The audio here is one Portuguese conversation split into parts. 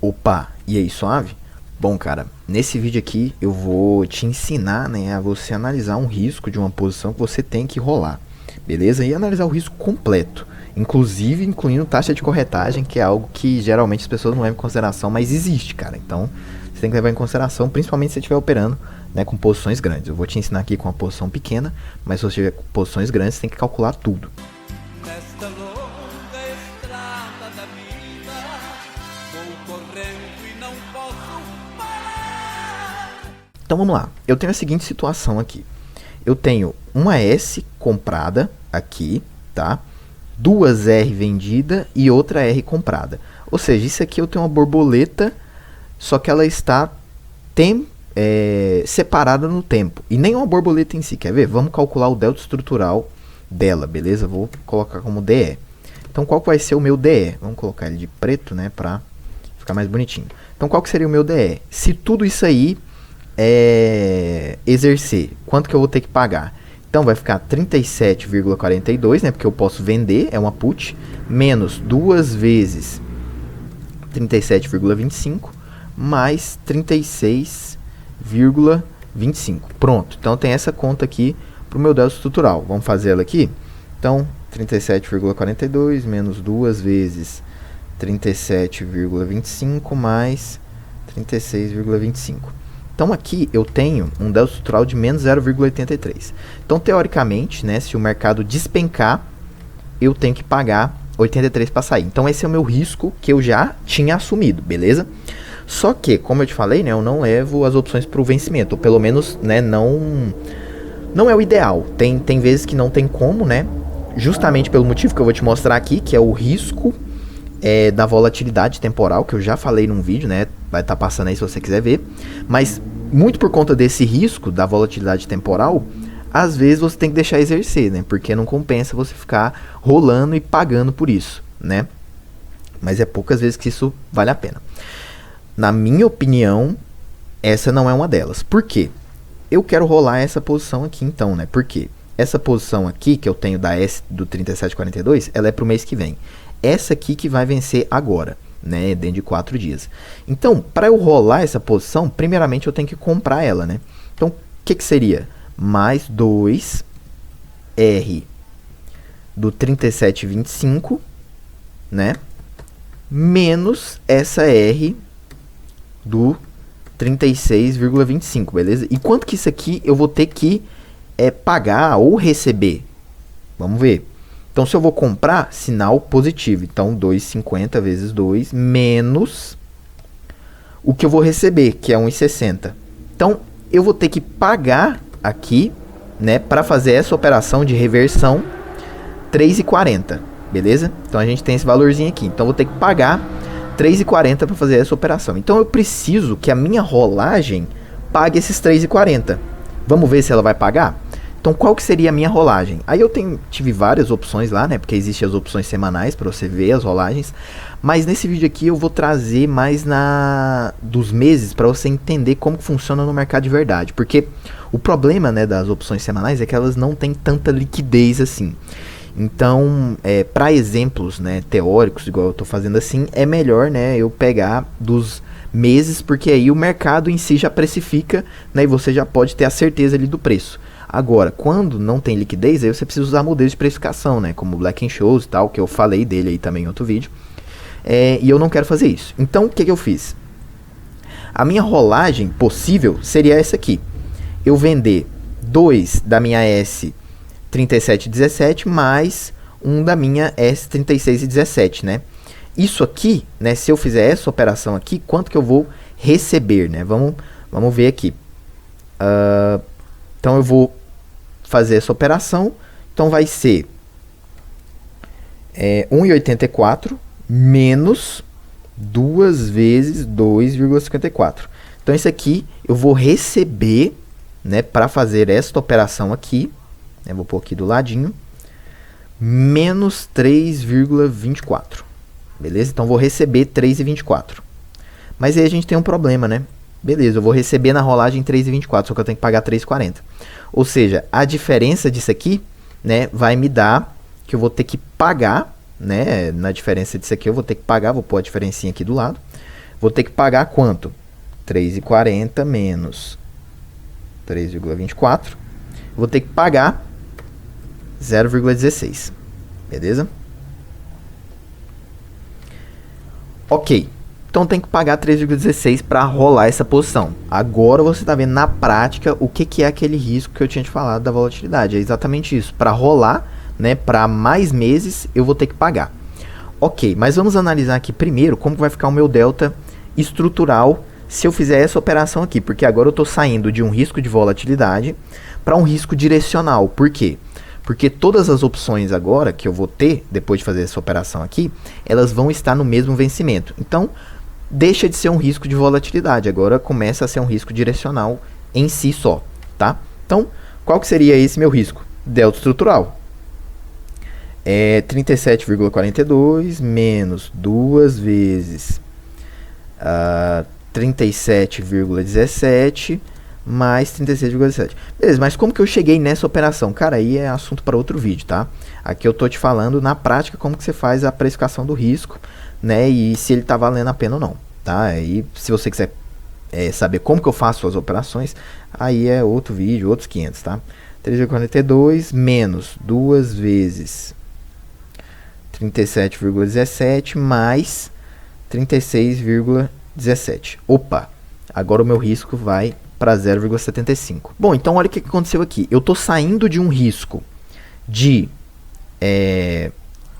Opa, e aí, suave? Bom, cara, nesse vídeo aqui eu vou te ensinar, né, a você analisar um risco de uma posição que você tem que rolar, beleza? E analisar o risco completo, inclusive incluindo taxa de corretagem, que é algo que geralmente as pessoas não levam em consideração, mas existe, cara. Então, você tem que levar em consideração, principalmente se você estiver operando, né, com posições grandes. Eu vou te ensinar aqui com uma posição pequena, mas se você tiver com posições grandes, você tem que calcular tudo. Nesta longa estrada da vida, vou correndo e não posso parar. Então vamos lá, eu tenho a seguinte situação aqui. Eu tenho uma S comprada aqui, tá? Duas R vendida e outra R comprada. Ou seja, isso aqui eu tenho uma borboleta, só que ela está separada no tempo. E nem uma borboleta em si, quer ver? Vamos calcular o delta estrutural dela, beleza? Vou colocar como DE. Então qual que vai ser o meu DE? Vamos colocar ele de preto, né, pra ficar mais bonitinho. Então qual que seria o meu DE? Se tudo isso aí exercer, quanto que eu vou ter que pagar? Então vai ficar 37,42, né, porque eu posso vender, é uma put, menos 2 vezes 37,25, mais 36,25. Pronto, então tem essa conta aqui para o meu delta estrutural. Vamos fazer ela aqui? Então, 37,42 menos 2 vezes 37,25 mais 36,25. Então aqui eu tenho um delta estrutural de menos 0,83. Então teoricamente, né, se o mercado despencar, eu tenho que pagar 83 para sair. Então esse é o meu risco que eu já tinha assumido, beleza? Só que, como eu te falei, né, eu não levo as opções para o vencimento, ou pelo menos, né, não é o ideal. Tem vezes que não tem como, né? Justamente pelo motivo que eu vou te mostrar aqui, que é o risco da volatilidade temporal, que eu já falei num vídeo, né? Vai estar passando aí se você quiser ver. Mas, muito por conta desse risco da volatilidade temporal, às vezes você tem que deixar exercer, né? Porque não compensa você ficar rolando e pagando por isso, né? Mas é poucas vezes que isso vale a pena. Na minha opinião, essa não é uma delas. Por quê? Eu quero rolar essa posição aqui então, né? Porque essa posição aqui que eu tenho da S do 37,42, ela é para o mês que vem. Essa aqui que vai vencer agora, né? Dentro de 4 dias. Então, para eu rolar essa posição, primeiramente eu tenho que comprar ela, né? Então, o que seria? Mais 2 R do 37,25, né? Menos essa R do 36,25, beleza? E quanto que isso aqui eu vou ter que pagar ou receber? Vamos ver. Então, se eu vou comprar, sinal positivo. Então, 2,50 vezes 2 menos o que eu vou receber, que é 1,60. Então, eu vou ter que pagar aqui, né, para fazer essa operação de reversão, 3,40, beleza? Então, a gente tem esse valorzinho aqui. Então, eu vou ter que pagar 3,40 para fazer essa operação. Então eu preciso que a minha rolagem pague esses 3,40. Vamos ver se ela vai pagar? Então qual que seria a minha rolagem? Aí eu tive várias opções lá, né? Porque existem as opções semanais para você ver as rolagens. Mas nesse vídeo aqui eu vou trazer mais dos meses para você entender como que funciona no mercado de verdade. Porque o problema, né, das opções semanais é que elas não têm tanta liquidez assim. Então, para exemplos, né, teóricos, igual eu estou fazendo assim, é melhor, né, eu pegar dos meses, porque aí o mercado em si já precifica, né, e você já pode ter a certeza ali do preço. Agora, quando não tem liquidez, aí você precisa usar modelos de precificação, né, como Black-Scholes e tal, que eu falei dele aí também em outro vídeo, e eu não quero fazer isso. Então, o que eu fiz? A minha rolagem possível seria essa aqui. Eu vender 2 da minha S 37,17 mais um da minha S36,17, né? Isso aqui, né, se eu fizer essa operação aqui, quanto que eu vou receber, né? Vamos ver aqui. Então eu vou fazer essa operação, então vai ser 1,84 menos 2 vezes 2,54. Então isso aqui eu vou receber, né, para fazer esta operação aqui. Eu vou pôr aqui do ladinho, menos 3,24, beleza? Então, vou receber 3,24. Mas aí a gente tem um problema, né? Beleza, eu vou receber na rolagem 3,24, só que eu tenho que pagar 3,40. Ou seja, a diferença disso aqui, né, vai me dar que eu vou ter que pagar, né, na diferença disso aqui eu vou ter que pagar, vou pôr a diferencinha aqui do lado, vou ter que pagar quanto? 3,40 menos 3,24. Vou ter que pagar 0,16. Beleza? Ok. Então tem que pagar 3,16 para rolar essa posição. Agora você está vendo na prática o que é aquele risco que eu tinha te falado da volatilidade. É exatamente isso. Para rolar, né, para mais meses, eu vou ter que pagar. Ok, mas vamos analisar aqui primeiro como vai ficar o meu delta estrutural se eu fizer essa operação aqui. Porque agora eu estou saindo de um risco de volatilidade para um risco direcional. Por quê? Porque todas as opções agora que eu vou ter, depois de fazer essa operação aqui, elas vão estar no mesmo vencimento. Então, deixa de ser um risco de volatilidade, agora começa a ser um risco direcional em si só, tá? Então, qual que seria esse meu risco? Delta estrutural. 37,42 menos 2 vezes 37,17 mais 36,17. Beleza, mas como que eu cheguei nessa operação? Cara, aí é assunto para outro vídeo, tá? Aqui eu tô te falando na prática como que você faz a precificação do risco, né? E se ele tá valendo a pena ou não, tá? Aí, se você quiser saber como que eu faço as operações, aí é outro vídeo, outros 500, tá? 3,42 menos 2 vezes 37,17 mais 36,17. Opa, agora o meu risco vai para 0,75. Bom, então olha o que aconteceu aqui. Eu estou saindo de um risco de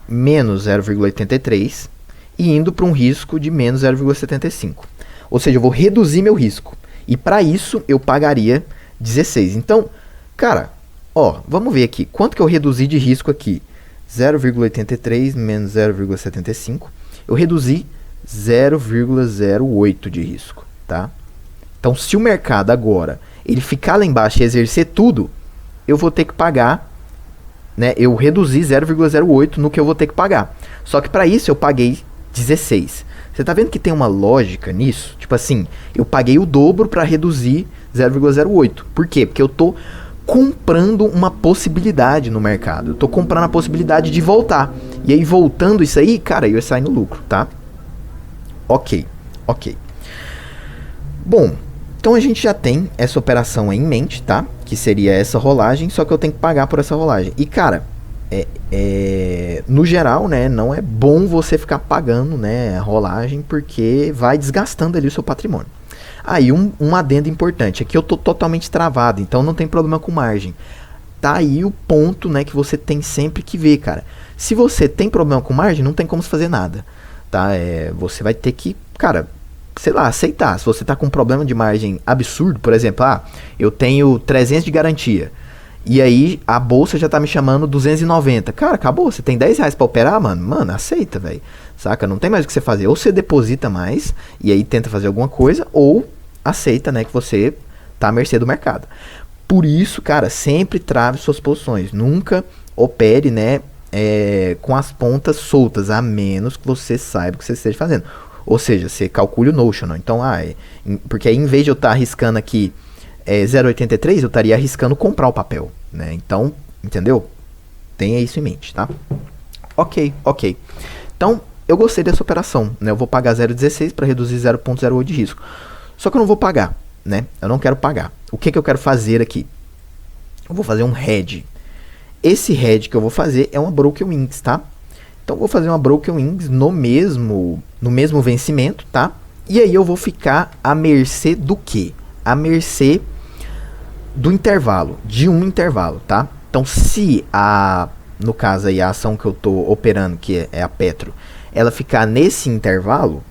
menos 0,83 e indo para um risco de menos 0,75. Ou seja, eu vou reduzir meu risco. E para isso eu pagaria 16. Então, cara, ó, vamos ver aqui. Quanto que eu reduzi de risco aqui? 0,83 menos 0,75. Eu reduzi 0,08 de risco, tá? Então, se o mercado agora ele ficar lá embaixo e exercer tudo, eu vou ter que pagar, né? Eu reduzi 0,08 no que eu vou ter que pagar. Só que para isso eu paguei 16. Você tá vendo que tem uma lógica nisso? Tipo assim, eu paguei o dobro para reduzir 0,08. Por quê? Porque eu tô comprando uma possibilidade no mercado. Eu tô comprando a possibilidade de voltar. E aí, voltando isso aí, cara, eu ia sair no lucro, tá? Ok. Bom, então a gente já tem essa operação em mente, tá? Que seria essa rolagem, só que eu tenho que pagar por essa rolagem. E, cara, no geral, né, não é bom você ficar pagando, né, a rolagem, porque vai desgastando ali o seu patrimônio. Aí, um adendo importante, aqui eu tô totalmente travado, então não tem problema com margem. Tá aí o ponto, né, que você tem sempre que ver, cara. Se você tem problema com margem, não tem como fazer nada, tá? Você vai ter que, cara, sei lá, aceitar. Se você tá com um problema de margem absurdo, por exemplo, eu tenho 300 de garantia, e aí a bolsa já tá me chamando 290. Cara, acabou, você tem 10 reais pra operar, mano, aceita, velho. Saca? Não tem mais o que você fazer. Ou você deposita mais, e aí tenta fazer alguma coisa, ou aceita, né, que você tá à mercê do mercado. Por isso, cara, sempre trave suas posições. Nunca opere, né, com as pontas soltas, a menos que você saiba o que você esteja fazendo. Ou seja, você calcule o notional. Então, porque aí em vez de eu estar arriscando aqui 0,83, eu estaria arriscando comprar o papel, né? Então, entendeu? Tenha isso em mente, tá? Ok. Então, eu gostei dessa operação, né? Eu vou pagar 0,16 para reduzir 0,08 de risco. Só que eu não vou pagar, né? Eu não quero pagar. O que eu quero fazer aqui? Eu vou fazer um hedge. Esse hedge que eu vou fazer é uma broken wings, tá? Então, eu vou fazer uma broken wings no mesmo vencimento, tá? E aí eu vou ficar à mercê do quê? À mercê do intervalo, de um intervalo, tá? Então, se no caso aí, a ação que eu tô operando, que é a Petro, ela ficar nesse intervalo,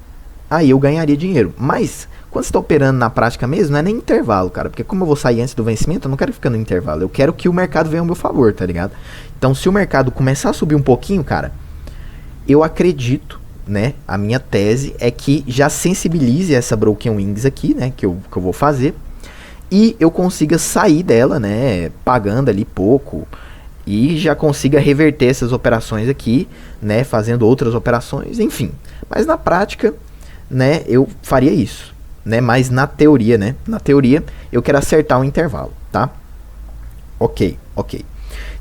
aí eu ganharia dinheiro. Mas, quando você está operando na prática mesmo, não é nem intervalo, cara. Porque como eu vou sair antes do vencimento, eu não quero ficar no intervalo. Eu quero que o mercado venha ao meu favor, tá ligado? Então, se o mercado começar a subir um pouquinho, cara, eu acredito, né? A minha tese é que já sensibilize essa broken wings aqui, né? Que eu vou fazer. E eu consiga sair dela, né? Pagando ali pouco. E já consiga reverter essas operações aqui, né? Fazendo outras operações, enfim. Mas na prática, né? Eu faria isso, né? Mas na teoria, né? Na teoria, eu quero acertar um intervalo, tá? Ok.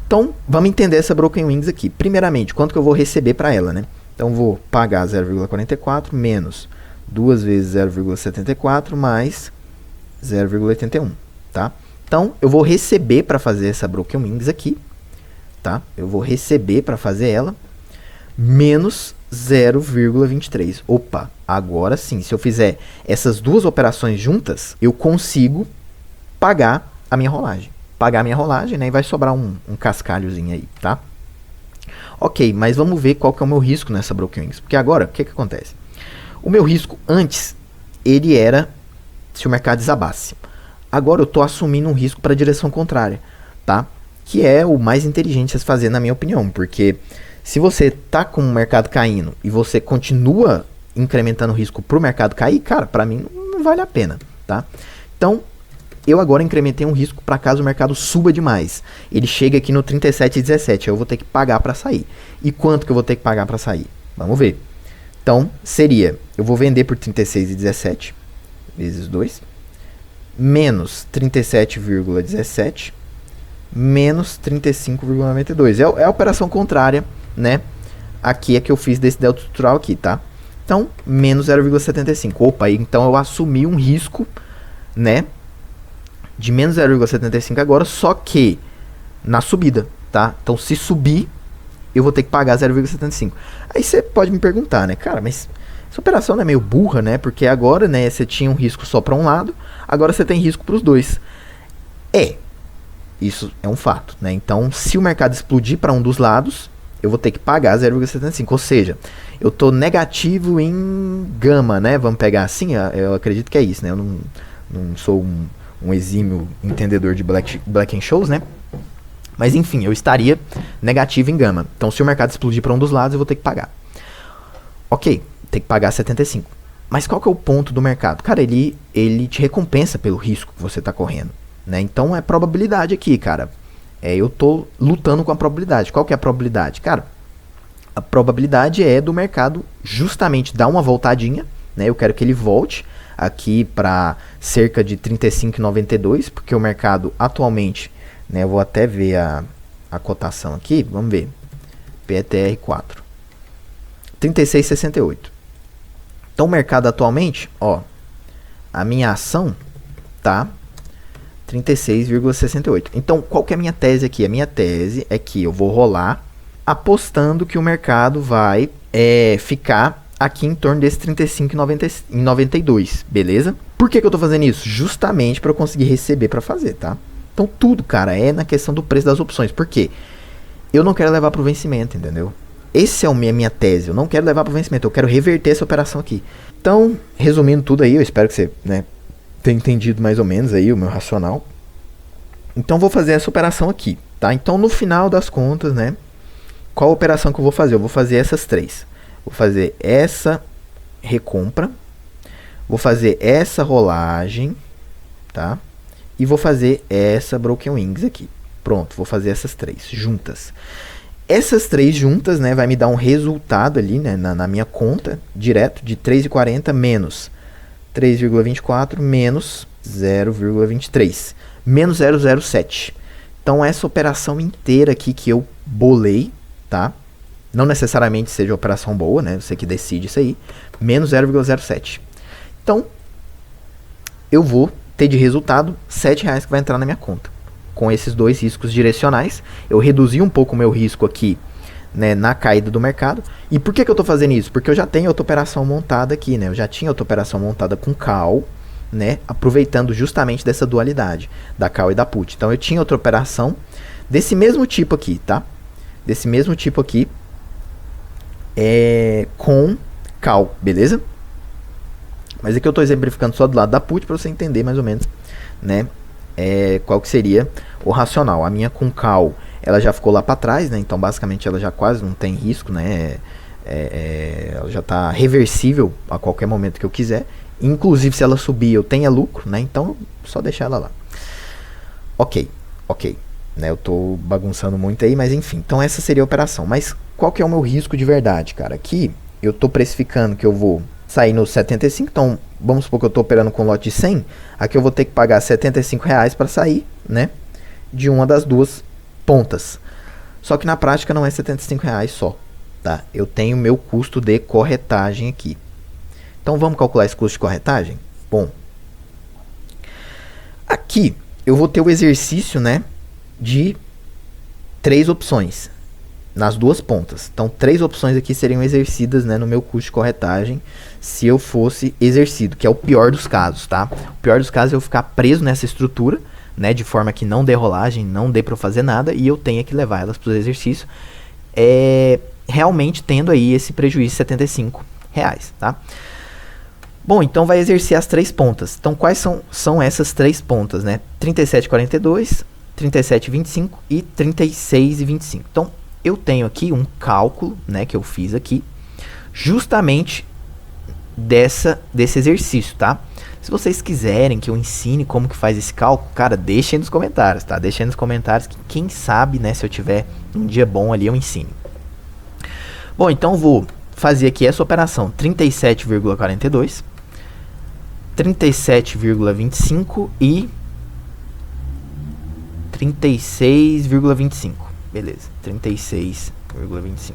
Então, vamos entender essa broken wings aqui. Primeiramente, quanto que eu vou receber para ela, né? Então, vou pagar 0,44 menos 2 vezes 0,74 mais 0,81, tá? Então, eu vou receber para fazer essa Broken Wings aqui, tá? Eu vou receber para fazer ela, menos 0,23. Opa, agora sim, se eu fizer essas duas operações juntas, eu consigo pagar a minha rolagem. Pagar a minha rolagem, né? E vai sobrar um cascalhozinho aí, tá? Ok, mas vamos ver qual que é o meu risco nessa Broken Wings. Porque agora, o que que acontece? O meu risco antes, ele era se o mercado desabasse. Agora eu estou assumindo um risco para a direção contrária, tá? Que é o mais inteligente a se fazer, na minha opinião. Porque se você tá com o mercado caindo e você continua incrementando o risco para o mercado cair, cara, para mim não vale a pena, tá? Então, eu agora incrementei um risco para caso o mercado suba demais. Ele chega aqui no 37,17, eu vou ter que pagar para sair. E quanto que eu vou ter que pagar para sair? Vamos ver. Então, seria, eu vou vender por 36,17 vezes 2, menos 37,17, menos 35,92. É a operação contrária, né? Aqui é que eu fiz desse delta estrutural aqui, tá? Então, menos 0,75. Opa, então eu assumi um risco, né? De menos 0,75 agora, só que na subida, tá? Então, se subir, eu vou ter que pagar 0,75. Aí você pode me perguntar, né? Cara, mas essa operação não é meio burra, né? Porque agora, né, você tinha um risco só para um lado, agora você tem risco para os dois. Isso é um fato, né? Então, se o mercado explodir para um dos lados, eu vou ter que pagar 0,75. Ou seja, eu estou negativo em gama, né? Vamos pegar assim, eu acredito que é isso, né? Eu não sou um exímio entendedor de Black and Shows, né? Mas enfim, eu estaria negativo em gama. Então, se o mercado explodir para um dos lados, eu vou ter que pagar. Ok, tem que pagar 75. Mas qual que é o ponto do mercado? Cara, ele te recompensa pelo risco que você está correndo, né? Então, é probabilidade aqui, cara. Eu tô lutando com a probabilidade. Qual que é a probabilidade? Cara, a probabilidade é do mercado justamente dar uma voltadinha, né? Eu quero que ele volte aqui para cerca de 35,92, porque o mercado atualmente, né, eu vou até ver a cotação aqui, vamos ver, PETR4, 36,68. Então o mercado atualmente, ó, a minha ação tá 36,68. Então qual que é a minha tese aqui? A minha tese é que eu vou rolar apostando que o mercado vai ficar aqui em torno desse 35,92, beleza? Por que eu tô fazendo isso? Justamente para eu conseguir receber para fazer, tá? Então tudo, cara, é na questão do preço das opções. Por quê? Eu não quero levar para o vencimento, entendeu? Essa é a minha tese. Eu não quero levar para o vencimento. Eu quero reverter essa operação aqui. Então, resumindo tudo aí, eu espero que você, né, tenha entendido mais ou menos aí o meu racional. Então, vou fazer essa operação aqui, tá? Então, no final das contas, né, qual operação que eu vou fazer? Eu vou fazer essas três. Vou fazer essa recompra. Vou fazer essa rolagem, tá? E vou fazer essa Broken Wings aqui. Pronto, vou fazer essas três juntas. Essas três juntas, né, vai me dar um resultado ali, né, na minha conta, direto, de 3,40 menos 3,24 menos 0,23. Menos 0,07. Então, essa operação inteira aqui que eu bolei, tá? Não necessariamente seja operação boa, né? Você que decide isso aí. Menos 0,07. Então, eu vou ter de resultado R$7 que vai entrar na minha conta. Com esses dois riscos direcionais, eu reduzi um pouco o meu risco aqui, né, na caída do mercado. E por que eu estou fazendo isso? Porque eu já tenho outra operação montada aqui, né? Eu já tinha outra operação montada com call, né? Aproveitando justamente dessa dualidade, da call e da put. Então eu tinha outra operação desse mesmo tipo aqui, tá? Desse mesmo tipo aqui, com call, beleza? Mas aqui eu estou exemplificando só do lado da put para você entender mais ou menos, né? Qual que seria o racional. A minha com call, ela já ficou lá para trás, né? Então basicamente ela já quase não tem risco, né? Ela já está reversível a qualquer momento que eu quiser. Inclusive se ela subir eu tenho lucro, né? Então só deixar ela lá. Ok, né? Eu tô bagunçando muito aí, mas enfim. Então essa seria a operação. Mas qual que é o meu risco de verdade, cara? Aqui eu tô precificando que eu vou sair no 75, então vamos supor que eu estou operando com lote de 100, aqui eu vou ter que pagar R$75 para sair, né, de uma das duas pontas. Só que na prática não é R$75 só, tá? Eu tenho meu custo de corretagem aqui. Então Então vamos calcular esse custo de corretagem? Bom, aqui eu vou ter o exercício, né, de 3 opções nas duas pontas. Então 3 opções aqui seriam exercidas, né, no meu custo de corretagem se eu fosse exercido, que é o pior dos casos, tá? O pior dos casos é eu ficar preso nessa estrutura, né, de forma que não dê rolagem, não dê para fazer nada e eu tenha que levar elas para o exercício, realmente tendo aí esse prejuízo de R$75, tá? Bom, então vai exercer as 3 pontas. Então quais são essas 3 pontas, né? 37,42, 37,25 e 36,25. Então eu tenho aqui um cálculo, né, que eu fiz aqui, justamente desse exercício, tá? Se vocês quiserem que eu ensine como que faz esse cálculo, cara, deixem nos comentários, tá? Deixem nos comentários que quem sabe, né, se eu tiver um dia bom ali, eu ensino. Bom, então eu vou fazer aqui essa operação 37,42, 37,25 e 36,25. Beleza, 36,25.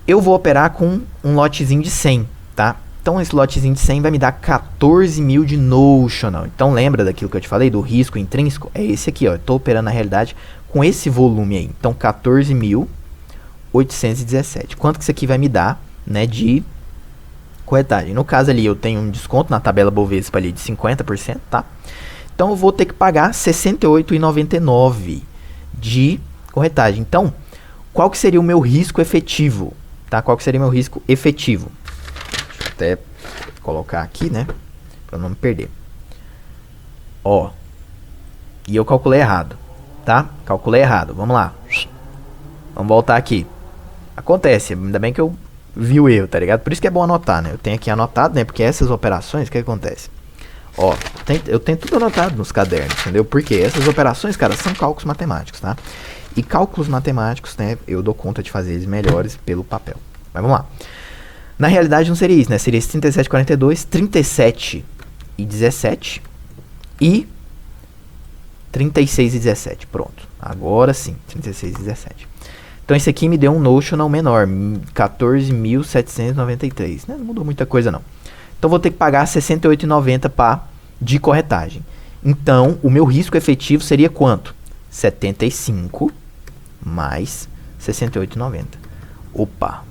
Eu vou operar com um lotezinho de 100, tá? Então esse lotezinho de 100 vai me dar 14 mil de notional. Então lembra daquilo que eu te falei, do risco intrínseco? É esse aqui, ó. Eu tô operando na realidade com esse volume aí. Então 14.817. Quanto que isso aqui vai me dar, né, de corretagem? No caso ali eu tenho um desconto na tabela Bovespa ali de 50%, tá? Então eu vou ter que pagar R$ 68,99 de corretagem. Então, qual que seria o meu risco efetivo? Tá? Qual que seria o meu risco efetivo? Deixa eu até colocar aqui, né? Para não me perder. Ó. E eu calculei errado, tá? Calculei errado. Vamos lá. Vamos voltar aqui. Acontece, ainda bem que eu vi o erro, tá ligado? Por isso que é bom anotar, né? Eu tenho aqui anotado, né? Porque essas operações, o que acontece? Ó, eu tenho tudo anotado nos cadernos, entendeu? Porque essas operações, cara, são cálculos matemáticos, tá? E cálculos matemáticos, né, eu dou conta de fazer eles melhores pelo papel. Mas vamos lá. Na realidade não seria isso, né? Seria esse 37,42, 37,17 e 36,17. Pronto. Agora sim, 36,17. Então esse aqui me deu um notional menor, 14.793, né? Não mudou muita coisa não. Então vou ter que pagar R$ 68,90 de corretagem. Então o meu risco efetivo seria quanto? 75 mais 68,90. Opa.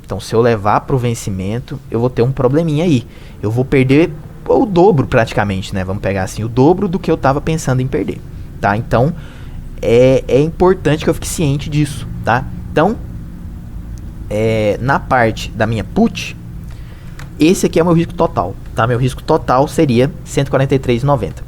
Então se eu levar para o vencimento, eu vou ter um probleminha aí. Eu vou perder o dobro praticamente, né? Vamos pegar assim, o dobro do que eu estava pensando em perder, tá? Então é importante que eu fique ciente disso, tá? Então na parte da minha put, esse aqui é o meu risco total, tá? Meu risco total seria 143,90.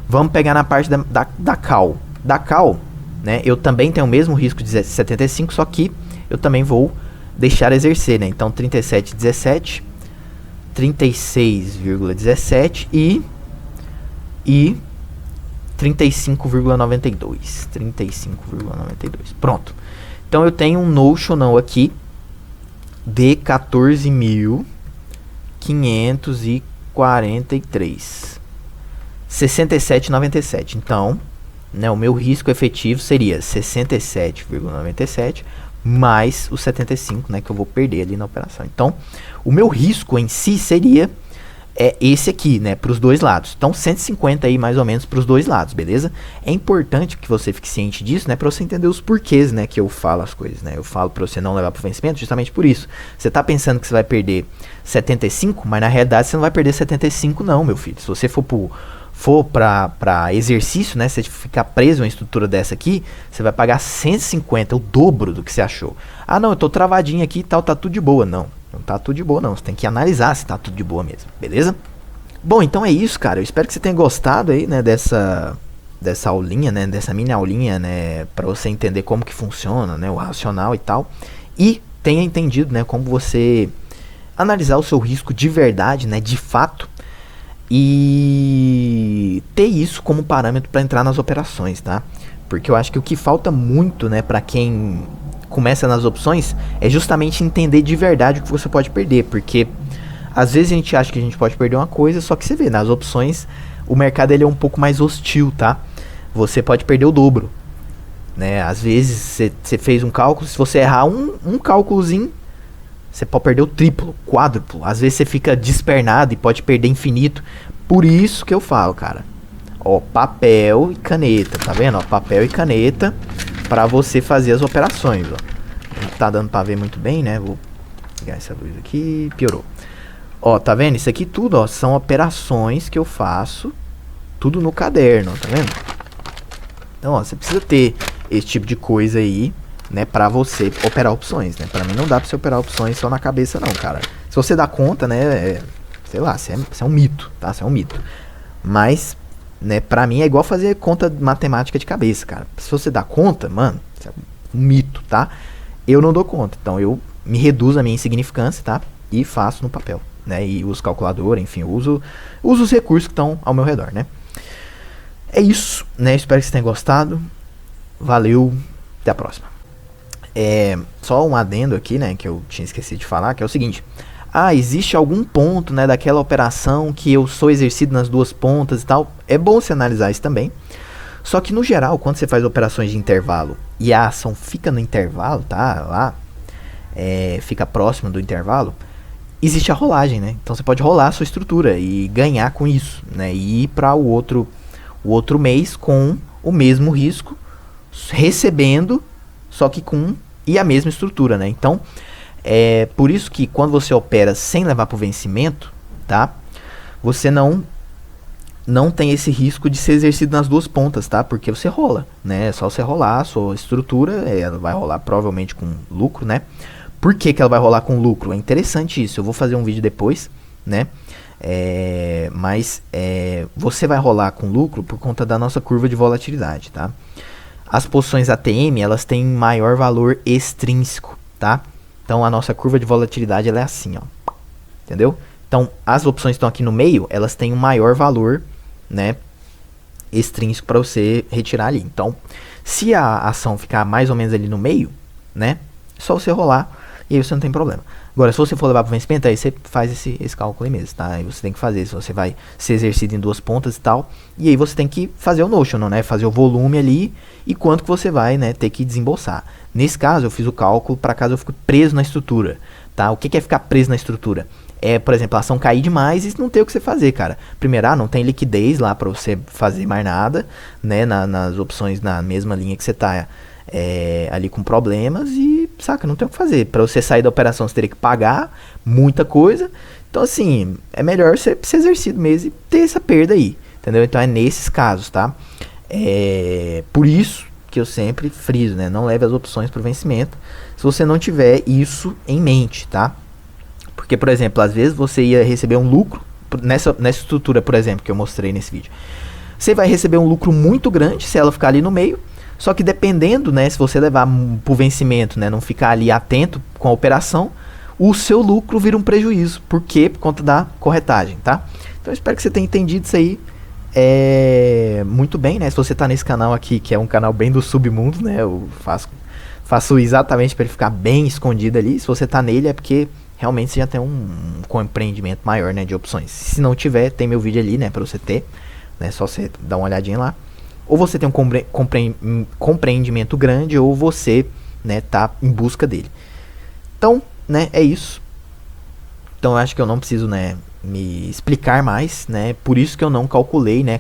Vamos pegar na parte da call. Da call, né, eu também tenho o mesmo risco de 75, só que eu também vou deixar exercer, né? Então 37,17, 36,17 e 35,92. 35,92. Pronto. Então eu tenho um notional aqui de 14.543. 67,97. Então, né, o meu risco efetivo seria 67,97 mais os 75, né, que eu vou perder ali na operação. Então, o meu risco em si seria esse aqui, né, para os dois lados. Então, 150 aí mais ou menos para os dois lados, beleza? É importante que você fique ciente disso, né, para você entender os porquês, né, que eu falo as coisas, né? Eu falo para você não levar para o vencimento justamente por isso. Você tá pensando que você vai perder 75, mas na realidade você não vai perder 75 não, meu filho. Se você for para exercício, né, se você ficar preso em uma estrutura dessa aqui, você vai pagar 150, o dobro do que você achou. Ah, não, eu tô travadinho aqui e tal, tá tudo de boa. Não tá tudo de boa não, você tem que analisar se tá tudo de boa mesmo, beleza? Bom, então é isso, cara, eu espero que você tenha gostado aí, né, dessa aulinha, né, dessa mini aulinha, né, para você entender como que funciona, né, o racional e tal, e tenha entendido, né, como você analisar o seu risco de verdade, né, de fato, e ter isso como parâmetro para entrar nas operações, tá? Porque eu acho que o que falta muito, né, para quem começa nas opções é justamente entender de verdade o que você pode perder, porque às vezes a gente acha que a gente pode perder uma coisa, só que você vê, nas opções o mercado ele é um pouco mais hostil, tá? Você pode perder o dobro, né? Às vezes você fez um cálculo, se você errar um cálculozinho, você pode perder o triplo, quádruplo. Às vezes você fica despernado e pode perder infinito. Por isso que eu falo, cara. Ó, papel e caneta, tá vendo? Ó, papel e caneta pra você fazer as operações, ó. Não tá dando pra ver muito bem, né? Vou pegar essa luz aqui, piorou. Ó, tá vendo? Isso aqui tudo, ó, são operações que eu faço tudo no caderno, tá vendo? Então, ó, você precisa ter esse tipo de coisa aí, né, pra você operar opções, né? Pra mim não dá pra você operar opções só na cabeça não, cara. Se você dá conta, né, sei lá, você é um mito, tá? Você é um mito. Mas, né, pra mim é igual fazer conta matemática de cabeça, cara. Se você dá conta, mano, você é um mito, tá? Eu não dou conta, então eu me reduzo a minha insignificância, tá? E faço no papel, né? E uso calculadora, enfim, uso os recursos que estão ao meu redor, né? É isso, né? Espero que vocês tenham gostado. Valeu, até a próxima. Só um adendo aqui, né, que eu tinha esquecido de falar, que é o seguinte. Existe algum ponto, né, daquela operação que eu sou exercido nas duas pontas e tal. É bom você analisar isso também. Só que no geral, quando você faz operações de intervalo e a ação fica no intervalo, tá? Lá, fica próximo do intervalo, existe a rolagem, né? Então você pode rolar a sua estrutura e ganhar com isso, né? E ir para o outro mês com o mesmo risco, recebendo, só que com a mesma estrutura, né? Então, por isso que quando você opera sem levar para o vencimento, tá? Você não tem esse risco de ser exercido nas duas pontas, tá? Porque você rola, né? É só você rolar a sua estrutura, ela vai rolar provavelmente com lucro, né? Por que ela vai rolar com lucro? É interessante isso, eu vou fazer um vídeo depois, né? Mas você vai rolar com lucro por conta da nossa curva de volatilidade, tá? As posições ATM, elas têm maior valor extrínseco, tá? Então a nossa curva de volatilidade ela é assim, ó. Entendeu? Então as opções que estão aqui no meio, elas têm um maior valor, né, extrínseco para você retirar ali. Então, se a ação ficar mais ou menos ali no meio, né, é só você rolar e aí você não tem problema. Agora, se você for levar para o vencimento, aí você faz esse cálculo aí mesmo, tá? Aí você tem que fazer, se você vai ser exercido em duas pontas e tal, e aí você tem que fazer o notional, né, fazer o volume ali e quanto que você vai, né, ter que desembolsar. Nesse caso, eu fiz o cálculo para caso eu fique preso na estrutura, tá? O que é ficar preso na estrutura? Por exemplo, a ação cair demais e não tem o que você fazer, cara. Primeiro, não tem liquidez lá para você fazer mais nada, né? Nas opções na mesma linha que você tá ali com problemas e, saca, não tem o que fazer. Para você sair da operação, você teria que pagar muita coisa. Então, assim, é melhor você ser exercido mesmo e ter essa perda aí, entendeu? Então, é nesses casos, tá? Por isso que eu sempre friso, né? Não leve as opções para o vencimento se você não tiver isso em mente, tá? Porque, por exemplo, às vezes você ia receber um lucro, nessa estrutura, por exemplo, que eu mostrei nesse vídeo. Você vai receber um lucro muito grande se ela ficar ali no meio, só que dependendo, né, se você levar pro vencimento, né, não ficar ali atento com a operação, o seu lucro vira um prejuízo. Por quê? Por conta da corretagem, tá? Então eu espero que você tenha entendido isso aí muito bem, né? Se você tá nesse canal aqui, que é um canal bem do submundo, né, eu faço exatamente para ele ficar bem escondido ali. Se você tá nele é porque realmente você já tem um compreendimento maior, né, de opções. Se não tiver, tem meu vídeo ali, né, para você ter, né, só você dar uma olhadinha lá. Ou você tem um compreendimento grande, ou você, né, tá em busca dele. Então, né, é isso. Então eu acho que eu não preciso, né, me explicar mais, né, por isso que eu não calculei, né,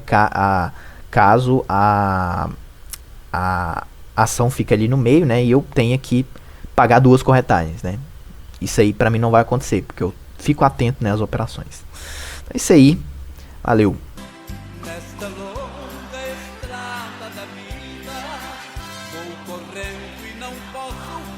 caso a ação fique ali no meio, né, e eu tenha que pagar duas corretagens, né. Isso aí pra mim não vai acontecer, porque eu fico atento, né, às operações. É isso aí. Valeu. Nesta longa estrada da vida, vou correndo e não posso